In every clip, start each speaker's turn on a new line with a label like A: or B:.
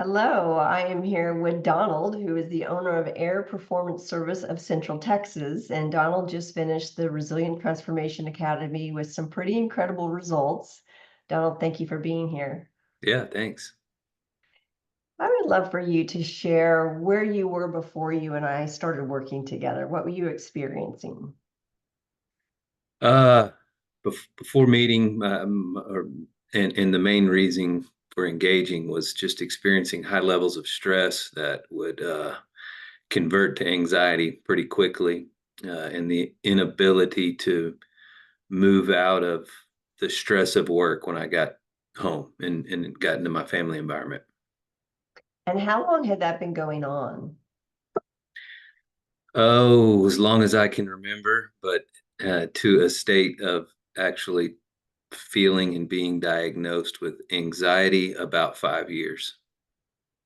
A: Hello, I am here with Donald, who is the owner of Air Performance Service of Central Texas. And Donald just finished the Resilient Transformation Academy with some pretty incredible results. Donald, thank you for being here.
B: Yeah, thanks.
A: I would love for you to share where you were before you and I started working together. What were you experiencing?
B: Uh, Before meeting, and the main reason for engaging was just experiencing high levels of stress that would convert to anxiety pretty quickly, and the inability to move out of the stress of work when I got home and got into my family environment.
A: And how long had that been going on?
B: Oh, as long as I can remember, but to a state of actually feeling and being diagnosed with anxiety about 5 years.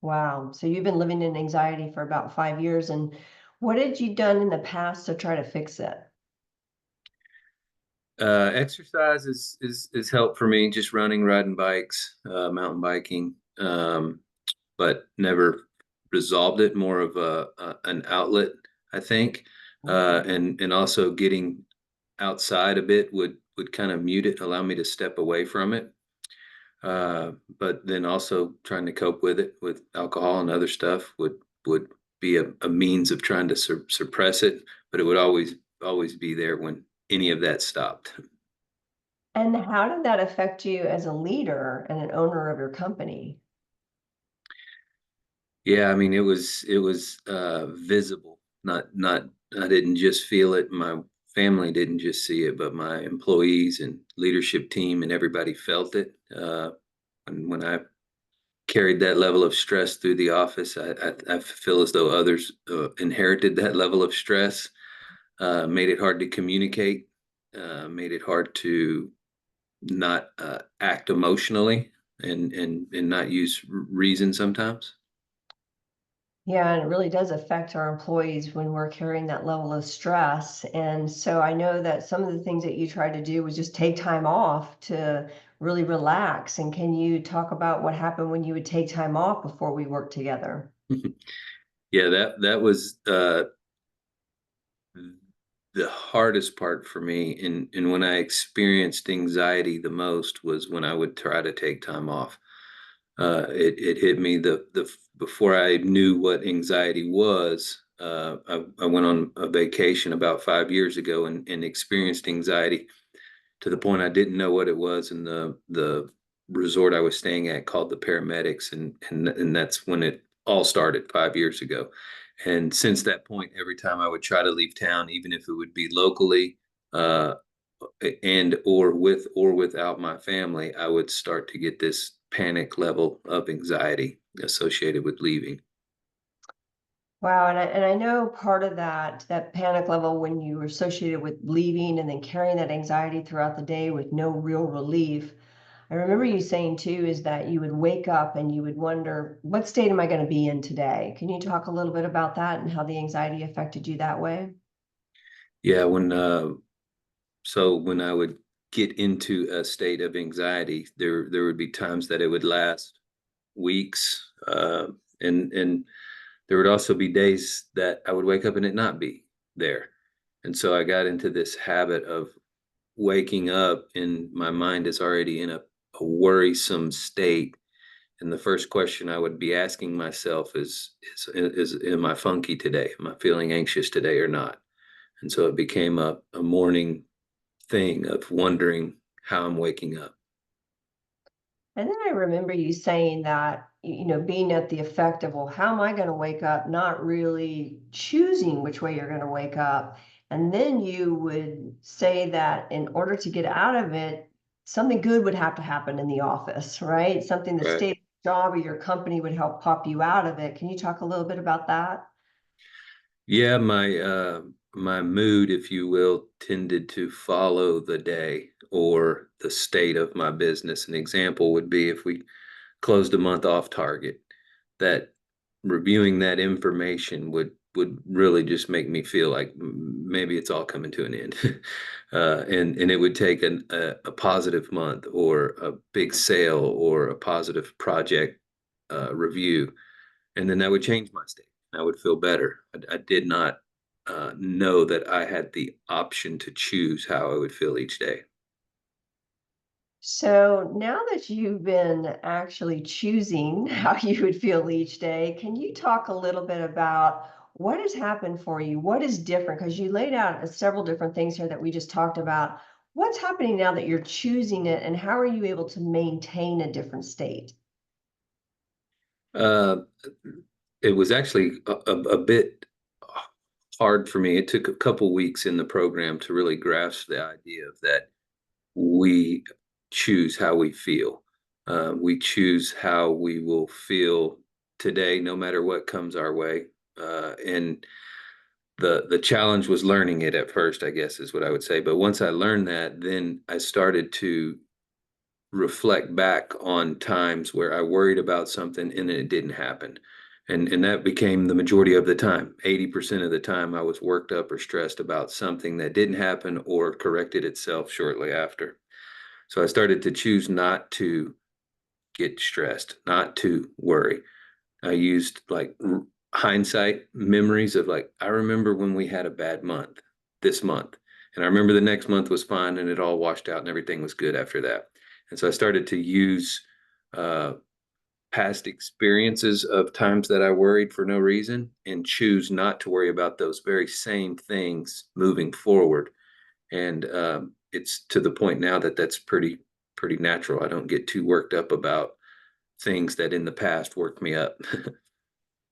A: Wow. So you've been living in anxiety for about 5 years. And what had you done in the past to try to fix it?
B: Exercise is help for me, just running, riding bikes, mountain biking, but never resolved it. More of an outlet, I think, and also getting outside a bit would kind of mute it, allow me to step away from it. But then also trying to cope with it with alcohol and other stuff would be a means of trying to suppress it, but it would always be there when any of that stopped.
A: And how did that affect you as a leader and an owner of your company?
B: Yeah, I mean it was visible. Not I didn't just feel it. My family didn't just see it, but my employees and leadership team and everybody felt it. And when I carried that level of stress through the office. I feel as though others inherited that level of stress, made it hard to communicate, made it hard to not act emotionally and not use reason sometimes.
A: Yeah, and it really does affect our employees when we're carrying that level of stress. And so I know that some of the things that you tried to do was just take time off to really relax. And can you talk about what happened when you would take time off before we worked together?
B: Yeah, that was the hardest part for me. And when I experienced anxiety the most was when I would try to take time off. It hit me the before I knew what anxiety was. I went on a vacation about 5 years ago and experienced anxiety to the point I didn't know what it was. And the resort I was staying at called the paramedics, and that's when it all started 5 years ago. And since that point, every time I would try to leave town, even if it would be locally, uh, and or with or without my family, I would start to get this panic level of anxiety associated with leaving.
A: Wow, and I know part of that panic level when you were associated with leaving and then carrying that anxiety throughout the day with no real relief. I remember you saying too is that you would wake up and you would wonder, what state am I going to be in today? Can you talk a little bit about that and how the anxiety affected you that way?
B: Yeah, when I would get into a state of anxiety, there would be times that it would last weeks, and there would also be days that I would wake up and it not be there. And so I got into this habit of waking up and my mind is already in a worrisome state. And the first question I would be asking myself is am I funky today? Am I feeling anxious today or not? And so it became a morning thing of wondering how I'm waking up.
A: And then I remember you saying that, being at the effect of, well, how am I going to wake up? Not really choosing which way you're going to wake up. And then you would say that in order to get out of it, something good would have to happen in the office, right? Something the
B: Right.
A: state job or your company would help pop you out of it. Can you talk a little bit about that?
B: Yeah, my mood, if you will, tended to follow the day or the state of my business. An example would be if we closed a month off target, that reviewing that information would really just make me feel like maybe it's all coming to an end. And it would take a positive month or a big sale or a positive project review, and then that would change my state. I would feel better. I did not know that I had the option to choose how I would feel each day.
A: So now that you've been actually choosing how you would feel each day, can you talk a little bit about what has happened for you? What is different? Because you laid out several different things here that we just talked about. What's happening now that you're choosing it, and how are you able to maintain a different state?
B: Uh, it was actually a bit hard for me. It took a couple weeks in the program to really grasp the idea of that we choose how we feel. We choose how we will feel today, no matter what comes our way. And the challenge was learning it at first, I guess, is what I would say. But once I learned that, then I started to reflect back on times where I worried about something and it didn't happen. And that became the majority of the time. 80% of the time I was worked up or stressed about something that didn't happen or corrected itself shortly after. So I started to choose not to get stressed, not to worry. I used like hindsight memories of like, I remember when we had a bad month this month. And I remember the next month was fine and it all washed out and everything was good after that. And so I started to use uh, past experiences of times that I worried for no reason and choose not to worry about those very same things moving forward. And it's to the point now that that's pretty natural. I don't get too worked up about things that in the past worked me up.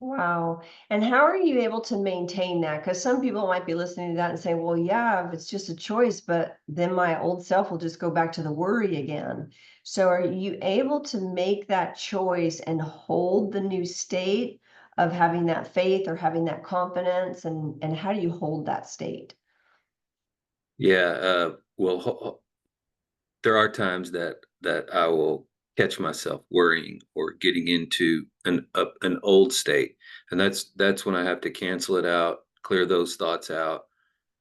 A: Wow. And how are you able to maintain that? Because some people might be listening to that and saying, well, yeah, if it's just a choice, but then my old self will just go back to the worry again. So are you able to make that choice and hold the new state of having that faith or having that confidence? And how do you hold that state?
B: Yeah, well, there are times that I will catch myself worrying or getting into an old state, and that's when I have to cancel it out, clear those thoughts out,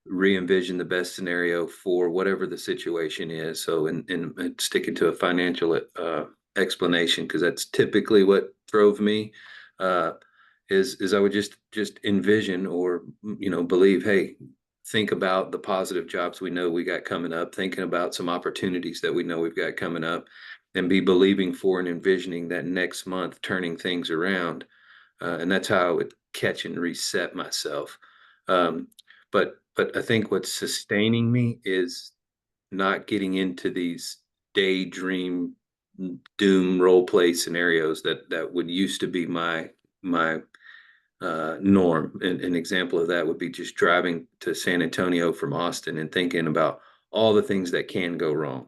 B: re-envision the best scenario for whatever the situation is. So, in sticking to a financial explanation, because that's typically what drove me, uh, is I would just envision or believe, hey, think about the positive jobs we know we got coming up, thinking about some opportunities that we know we've got coming up, and be believing for and envisioning that next month turning things around. And that's how I would catch and reset myself. Um, but I think what's sustaining me is not getting into these daydream doom role play scenarios that would used to be my norm. An example of that would be just driving to San Antonio from Austin and thinking about all the things that can go wrong.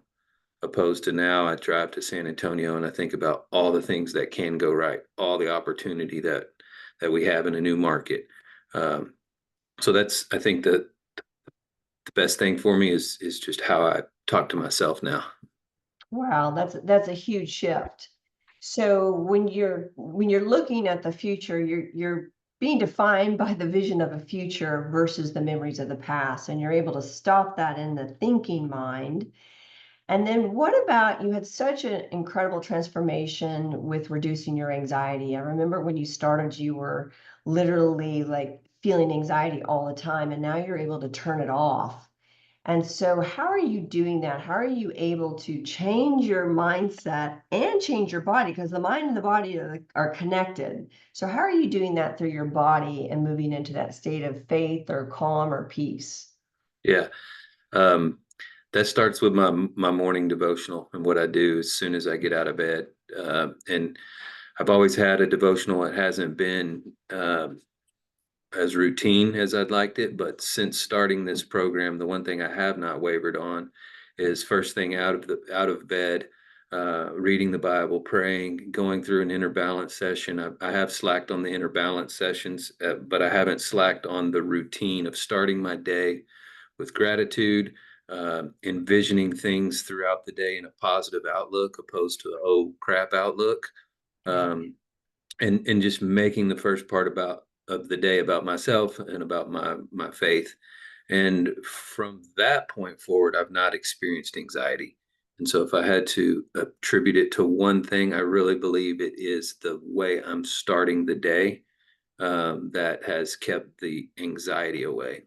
B: Opposed to now, I drive to San Antonio and I think about all the things that can go right, all the opportunity that we have in a new market. Um, so that's, I think, the best thing for me is just how I talk to myself now.
A: Wow, that's a huge shift. So when you're looking at the future, you're being defined by the vision of a future versus the memories of the past, and you're able to stop that in the thinking mind. And then what about you had such an incredible transformation with reducing your anxiety. I remember when you started, you were literally like feeling anxiety all the time, and now you're able to turn it off. And so, how are you doing that? How are you able to change your mindset and change your body? Because the mind and the body are connected. So, how are you doing that through your body and moving into that state of faith or calm or peace?
B: Yeah. Um, that starts with my morning devotional and what I do as soon as I get out of bed. And I've always had a devotional. It hasn't been as routine as I'd liked it, but since starting this program, the one thing I have not wavered on is first thing out of bed, reading the Bible, praying, going through an inner balance session. I have slacked on the inner balance sessions, but I haven't slacked on the routine of starting my day with gratitude, envisioning things throughout the day in a positive outlook opposed to a oh crap outlook. Um, and just making the first part about of the day about myself and about my faith. And from that point forward, I've not experienced anxiety. And so if I had to attribute it to one thing, I really believe it is the way I'm starting the day, that has kept the anxiety away.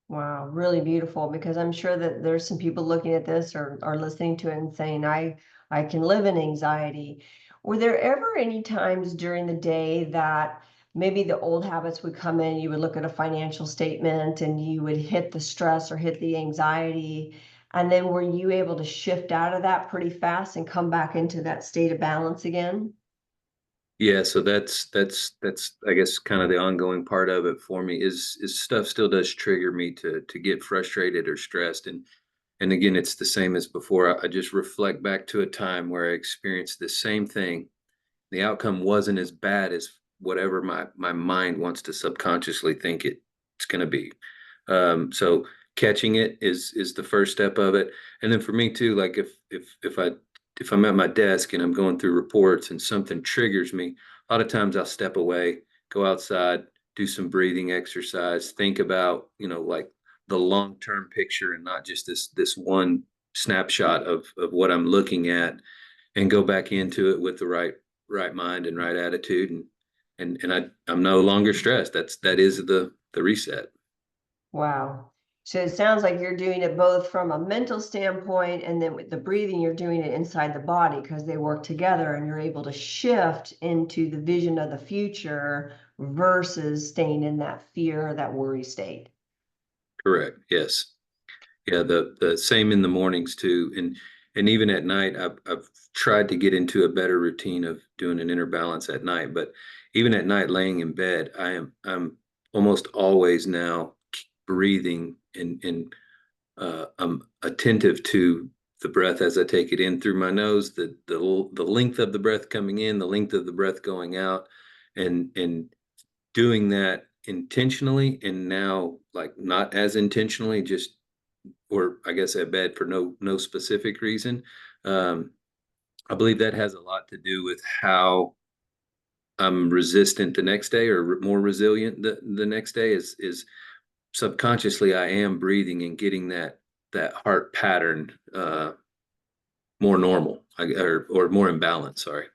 A: Wow, really beautiful, because I'm sure that there's some people looking at this or listening to it and saying, I can live in anxiety. Were there ever any times during the day that maybe the old habits would come in, you would look at a financial statement and you would hit the stress or hit the anxiety, and then were you able to shift out of that pretty fast and come back into that state of balance again?
B: Yeah, so that's I guess kind of the ongoing part of it for me is stuff still does trigger me to get frustrated or stressed. And again, it's the same as before. I just reflect back to a time where I experienced the same thing. The outcome wasn't as bad as whatever my mind wants to subconsciously think it's going to be. So catching it is the first step of it. And then for me too, like if I'm at my desk and I'm going through reports and something triggers me, a lot of times I'll step away, go outside, do some breathing exercise, think about, like the long-term picture and not just this one snapshot of what I'm looking at, and go back into it with the right mind and right attitude, and I'm no longer stressed. That is the reset.
A: Wow. So it sounds like you're doing it both from a mental standpoint, and then with the breathing, you're doing it inside the body because they work together and you're able to shift into the vision of the future versus staying in that fear or that worry state.
B: Correct. Yes. Yeah, the same in the mornings too, and even at night, I've tried to get into a better routine of doing an inner balance at night. But even at night, laying in bed, I'm almost always now breathing, and I'm attentive to the breath as I take it in through my nose, the length of the breath coming in, the length of the breath going out, and doing that intentionally, and now like not as intentionally, just, or I guess at bed for no specific reason. Um, I believe that has a lot to do with how I'm resistant the next day, or more resilient the next day. Is subconsciously I am breathing and getting that heart pattern more normal, or more in balance. Sorry.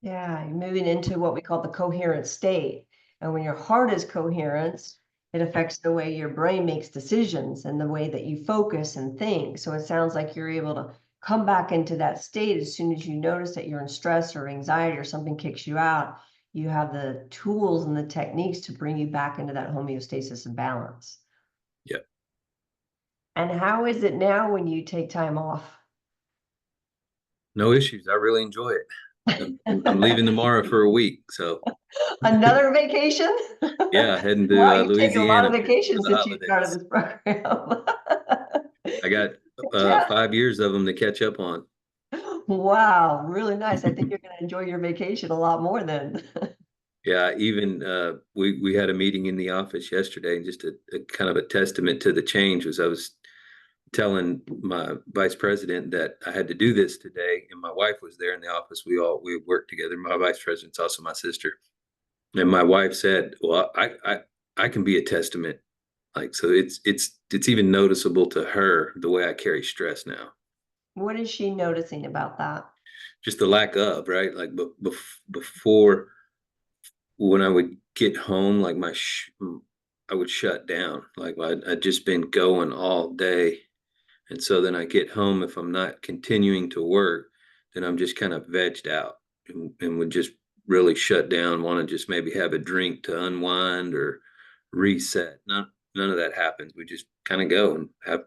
A: Yeah, you're moving into what we call the coherent state. And when your heart is coherent, it affects the way your brain makes decisions and the way that you focus and think. So it sounds like you're able to come back into that state as soon as you notice that you're in stress or anxiety or something kicks you out. You have the tools and the techniques to bring you back into that homeostasis and balance.
B: Yeah.
A: And how is it now when you take time off?
B: No issues. I really enjoy it. I'm leaving tomorrow for a week, so
A: Another vacation?
B: yeah, heading
A: Wow,
B: to
A: you've taken a lot
B: Louisiana
A: of
B: for
A: vacations
B: the
A: since you started
B: holidays.
A: this program.
B: I got
A: Yeah.
B: 5 years of them to catch up on.
A: Wow, really nice. I think you're going to enjoy your vacation a lot more then.
B: Yeah, even we had a meeting in the office yesterday, and just a kind of a testament to the change was I was telling my vice president that I had to do this today, and my wife was there in the office. We worked together. My vice president's also my sister, and my wife said, "Well, I can be a testament." Like, so it's even noticeable to her the way I carry stress now.
A: What is she noticing about that?
B: Just the lack of, right? Like, before, when I would get home, like I would shut down. Like, I'd just been going all day. And so then I get home, if I'm not continuing to work, then I'm just kind of vegged out, and would just really shut down, want to just maybe have a drink to unwind or reset. None of that happens. We just kind of go and have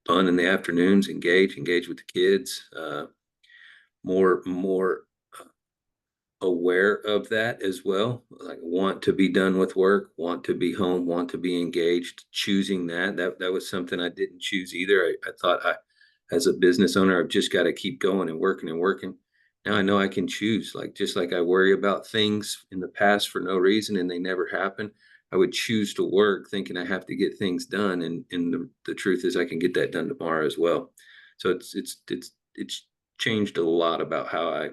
B: fun in the afternoons, engage with the kids, more aware of that as well. Like, want to be done with work, want to be home, want to be engaged, choosing that was something I didn't choose either. I thought, as a business owner, I've just got to keep going and working and working. Now I know I can choose, like, just like I worry about things in the past for no reason and they never happen. I would choose to work thinking I have to get things done. And the truth is I can get that done tomorrow as well. So it's changed a lot about how I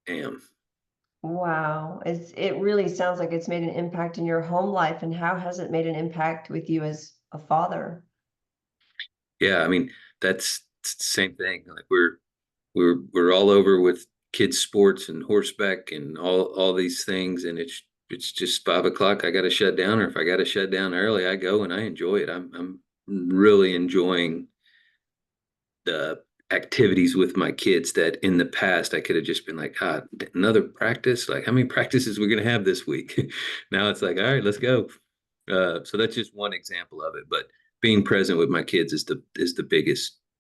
B: am.
A: Wow, it really sounds like it's made an impact in your home life. And how has it made an impact with you as a father?
B: Yeah, I mean, that's it's the same thing. Like we're all over with kids sports and horseback and all these things, and it's just 5 o'clock. I got to shut down, or if I got to shut down early, I go and I enjoy it. I'm really enjoying the activities with my kids that in the past I could have just been like, God, another practice. Like, how many practices we're gonna have this week? Now it's like, all right, let's go. So that's just one example of it. But being present with my kids is the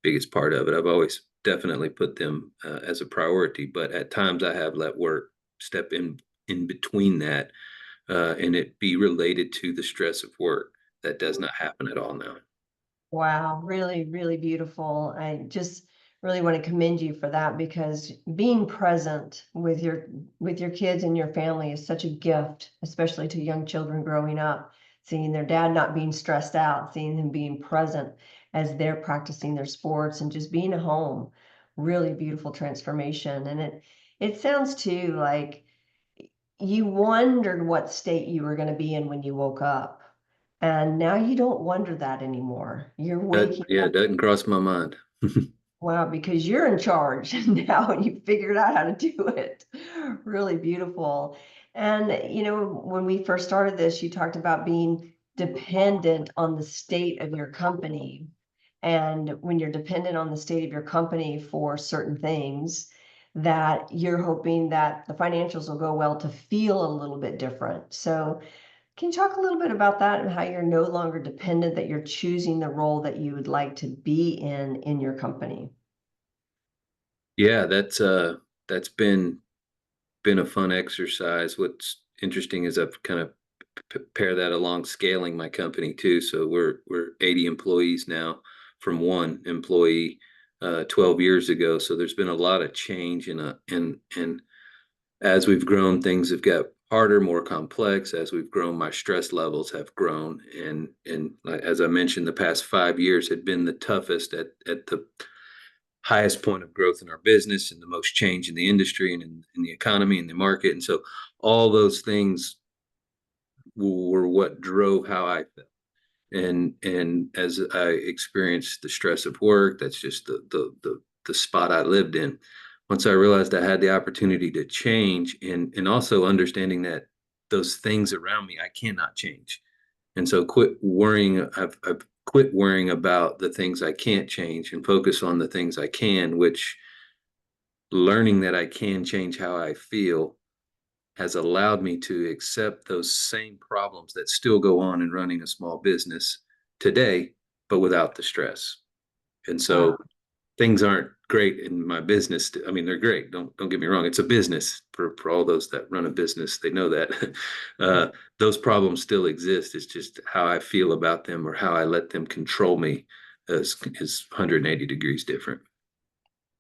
B: biggest part of it. I've always definitely put them as a priority, but at times I have let work step in between that, and it be related to the stress of work. That does not happen at all now.
A: Wow, really, really beautiful. I just really want to commend you for that, because being present with your kids and your family is such a gift, especially to young children growing up, seeing their dad not being stressed out, seeing him being present as they're practicing their sports and just being at home. Really beautiful transformation. And it sounds too like you wondered what state you were going to be in when you woke up. And now you don't wonder that anymore. You're
B: That
A: waking
B: yeah,
A: up,
B: it doesn't cross my mind.
A: wow, because you're in charge now and you figured out how to do it. Really beautiful. And, when we first started this, you talked about being dependent on the state of your company. And when you're dependent on the state of your company for certain things, that you're hoping that the financials will go well to feel a little bit different. So, can you talk a little bit about that and how you're no longer dependent, that you're choosing the role that you would like to be in your company?
B: Yeah, that's been a fun exercise. What's interesting is I've kind of pair that along scaling my company too. So we're 80 employees now from one employee 12 years ago. So there's been a lot of change and as we've grown, things have got harder, more complex. As we've grown, my stress levels have grown, and as I mentioned, the past 5 years had been the toughest at the highest point of growth in our business and the most change in the industry and in the economy and the market. And so all those things were what drove how I felt. And as I experienced the stress of work, that's just the spot I lived in. Once I realized I had the opportunity to change and also understanding that those things around me I cannot change. And so quit worrying. I've quit worrying about the things I can't change and focus on the things I can, which learning that I can change how I feel has allowed me to accept those same problems that still go on in running a small business today, but without the stress. And
A: Wow.
B: so things aren't great in my business. I mean, they're great. Don't get me wrong. It's a business for all those that run a business. They know that those problems still exist. It's just how I feel about them or how I let them control me is 180 degrees different.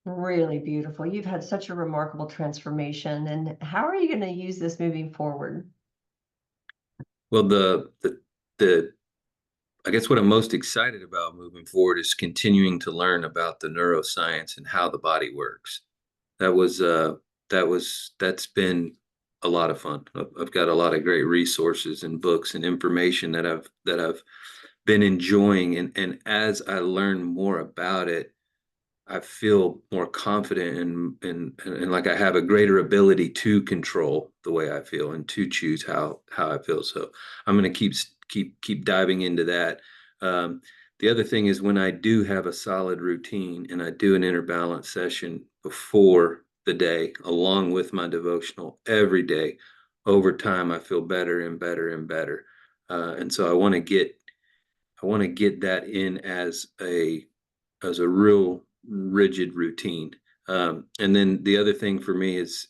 A: Really beautiful. You've had such a remarkable transformation. And how are you going to use this moving forward?
B: Well, the I guess what I'm most excited about moving forward is continuing to learn about the neuroscience and how the body works. That was that's been a lot of fun. I've got a lot of great resources and books and information that I've been enjoying, and as I learn more about it, I feel more confident and like I have a greater ability to control the way I feel and to choose how I feel. So I'm going to keep diving into that. Um, the other thing is when I do have a solid routine and I do an inner balance session before the day, along with my devotional every day, over time I feel better and better and better. And so I want to get that in as a real rigid routine. And then the other thing for me is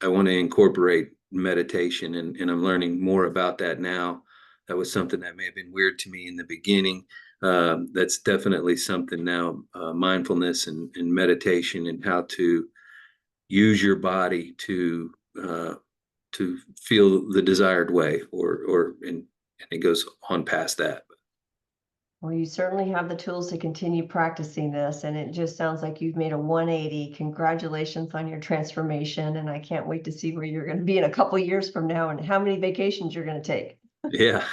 B: I want to incorporate meditation, and I'm learning more about that now. That was something that may have been weird to me in the beginning. That's definitely something now. Mindfulness and meditation and how to use your body uh, to feel the desired way, and it goes on past that.
A: Well, you certainly have the tools to continue practicing this, and it just sounds like you've made a 180. Congratulations on your transformation, and I can't wait to see where you're going to be in a couple years from now and how many vacations you're going to take.
B: Yeah.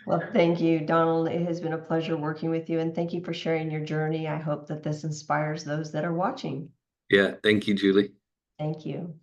A: Well, thank you, Donald. It has been a pleasure working with you, and thank you for sharing your journey. I hope that this inspires those that are watching.
B: Yeah. Thank you, Julie.
A: Thank you.